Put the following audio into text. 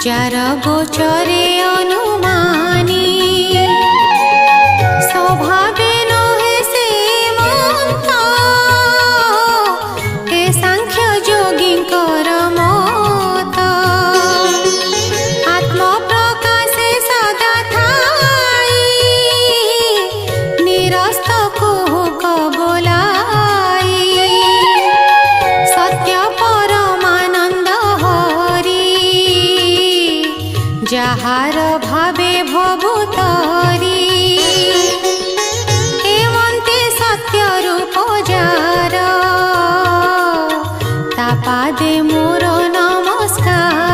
jar गोचरे अनुमानी स्वभावे नहे से मत हे सांख्य योगींकर मत आत्म प्रकाशे सदा थाई निरस्त कुहुक बोलाई सत्य परमानंद हरि जहार